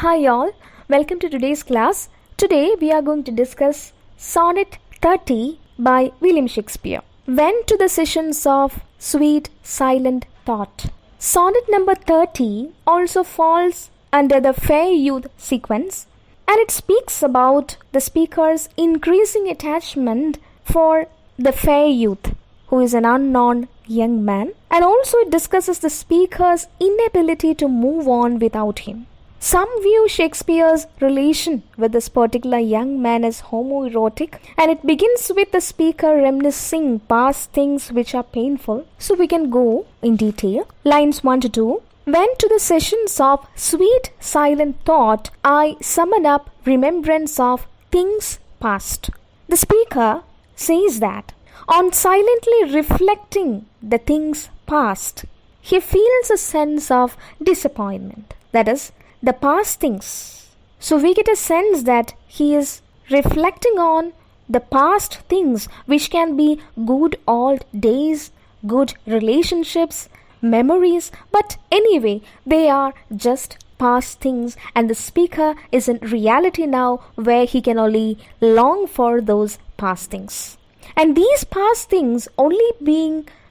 Hi all, welcome to today's class. Today we are going to discuss Sonnet 30 by William Shakespeare. Went to the sessions of sweet silent thought. Sonnet number 30 also falls under the fair youth sequence, and it speaks about the speaker's increasing attachment for the fair youth, who is an unknown young man, and also it discusses the speaker's inability to move on without him. Some view Shakespeare's relation with this particular young man as homoerotic, and it begins with the speaker reminiscing past things which are painful. So we can go in detail. Lines 1 to 2. Went to the sessions of sweet silent thought, I summon up remembrance of things past. The speaker says that on silently reflecting the things past, he feels a sense of disappointment. That is, the past things. So we get a sense that he is reflecting on the past things, which can be good old days, good relationships, memories, but anyway, they are just past things, and the speaker is in reality now where he can only long for those past things. And these past things only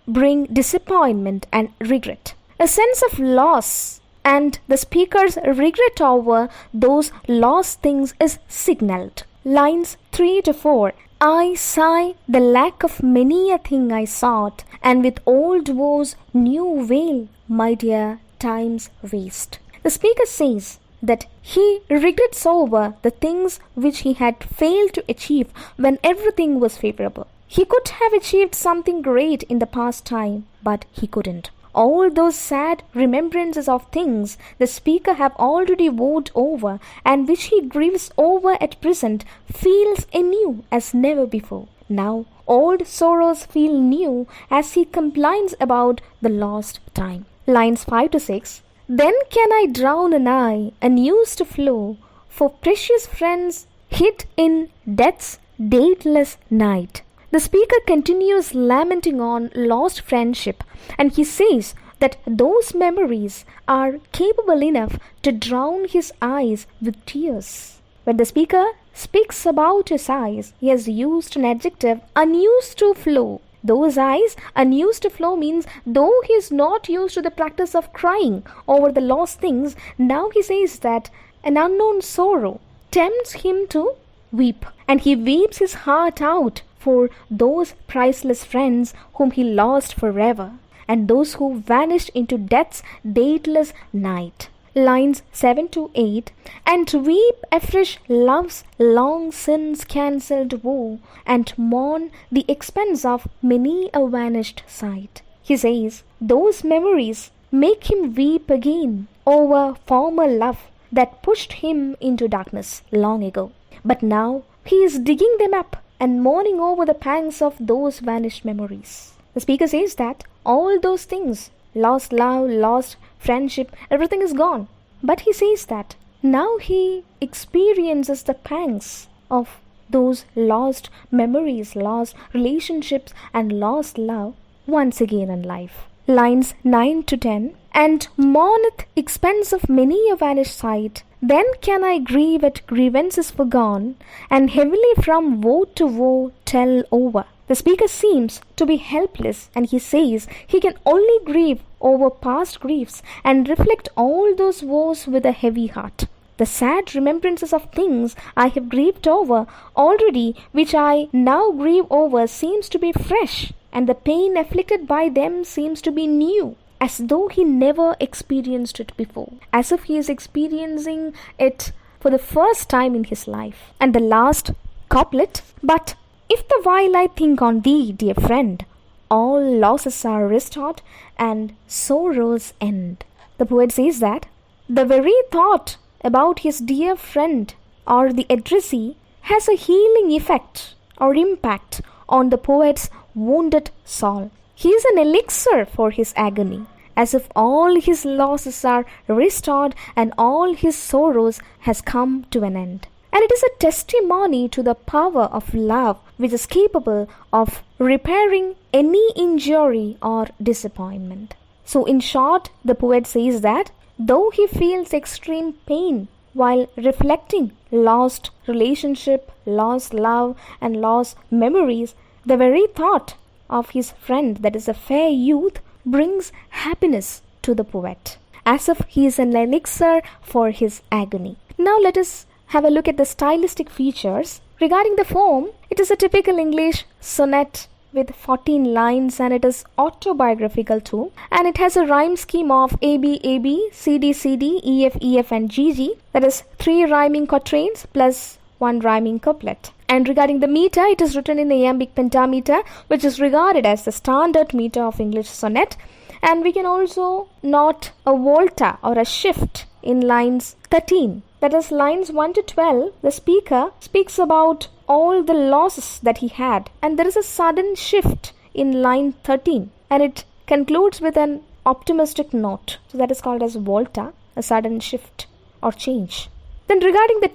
bring disappointment and regret, a sense of loss. And the speaker's regret over those lost things is signaled. Lines 3 to 4. I sigh the lack of many a thing I sought, and with old woes new veil, my dear, time's waste. The speaker says that he regrets over the things which he had failed to achieve when everything was favorable. He could have achieved something great in the past time, but he couldn't. All those sad remembrances of things the speaker have already vowed over, and which he grieves over at present, feels anew as never before. Now old sorrows feel new as he complains about the lost time. Lines 5 to 6. Then can I drown an eye unused to flow for precious friends hid in death's dateless night. The speaker continues lamenting on lost friendship, and he says that those memories are capable enough to drown his eyes with tears. When the speaker speaks about his eyes, he has used an adjective unused to flow. Those eyes unused to flow means though he is not used to the practice of crying over the lost things, now he says that an unknown sorrow tempts him to weep, and he weeps his heart out for those priceless friends whom he lost forever, and those who vanished into death's dateless night. Lines 7 to 8. And weep afresh love's long since cancelled woe, and mourn the expense of many a vanished sight. He says those memories make him weep again over former love that pushed him into darkness long ago. But now he is digging them up and mourning over the pangs of those vanished memories. The speaker says that all those things, lost love, lost friendship, everything is gone. But he says that now he experiences the pangs of those lost memories, lost relationships, and lost love once again in life. Lines 9 to 10. And mourneth expense of many a vanished sight, then can I grieve at grievances forgone, and heavily from woe to woe tell over. The speaker seems to be helpless, and he says he can only grieve over past griefs and reflect all those woes with a heavy heart. The sad remembrances of things I have grieved over already, which I now grieve over, seems to be fresh, and the pain afflicted by them seems to be new, as though he never experienced it before, as if he is experiencing it for the first time in his life. And the last couplet, but if the while I think on thee, dear friend, all losses are restored and sorrows end. The poet says that the very thought about his dear friend or the addressee has a healing effect or impact on the poet's wounded soul. He is an elixir for his agony, as if all his losses are restored and all his sorrows has come to an end. And it is a testimony to the power of love, which is capable of repairing any injury or disappointment. So in short, the poet says that though he feels extreme pain while reflecting lost relationship, lost love, and lost memories, the very thought of his friend, that is a fair youth, brings happiness to the poet, as if he is an elixir for his agony. Now let us have a look at the stylistic features. Regarding the form, it is a typical English sonnet with 14 lines, and it is autobiographical too, and it has a rhyme scheme of AB, AB, CD, CD, EF, EF, and GG, that is 3 rhyming quatrains plus 1 rhyming couplet. And regarding the meter, it is written in iambic pentameter, which is regarded as the standard meter of English sonnet, and we can also note a volta or a shift in lines 13. That is, lines 1 to 12, the speaker speaks about all the losses that he had, and there is a sudden shift in line 13, and it concludes with an optimistic note. So that is called as volta, a sudden shift or change. Then regarding the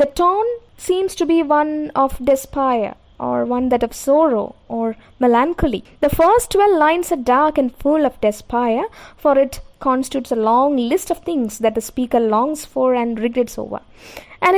tone seems to be one of despair, or one that of sorrow or melancholy. The first 12 lines are dark and full of despair, for it constitutes a long list of things that the speaker longs for and regrets over. And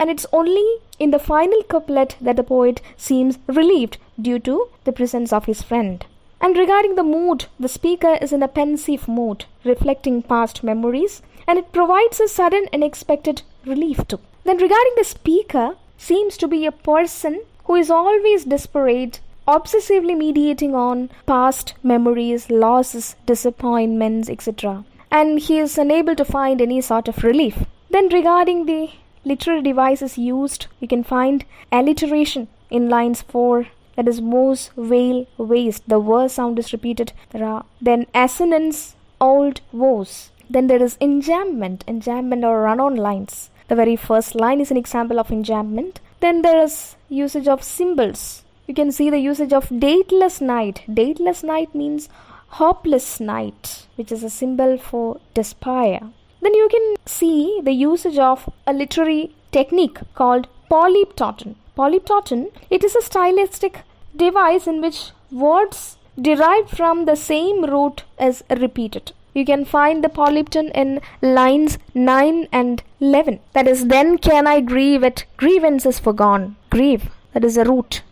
it's only in the final couplet that the poet seems relieved due to the presence of his friend. And regarding the mood, the speaker is in a pensive mood, reflecting past memories, and it provides a sudden unexpected relief too. Then regarding the speaker, seems to be a person who is always desperate, obsessively meditating on past memories, losses, disappointments, etc. And he is unable to find any sort of relief. Then regarding the literary devices used, you can find alliteration in lines 4, that is mose, veil, waste. The verse sound is repeated. Then assonance, old, woes. Then there is enjambment or run-on lines. The very first line is an example of enjambment. Then there is usage of symbols. You can see the usage of dateless night. Dateless night means hopeless night, which is a symbol for despair. Then you can see the usage of a literary technique called polyptoton. Polyptoton, it is a stylistic device in which words derived from the same root is repeated. You can find the polypton in lines 9 and 11. That is, then can I grieve at grievances forgone. Grieve, that is a root.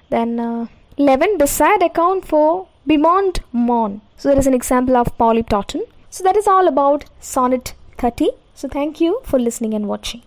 Then 11, the sad account for bemoaned mourn. So that is an example of polyptoton. So that is all about Sonnet 30. So thank you for listening and watching.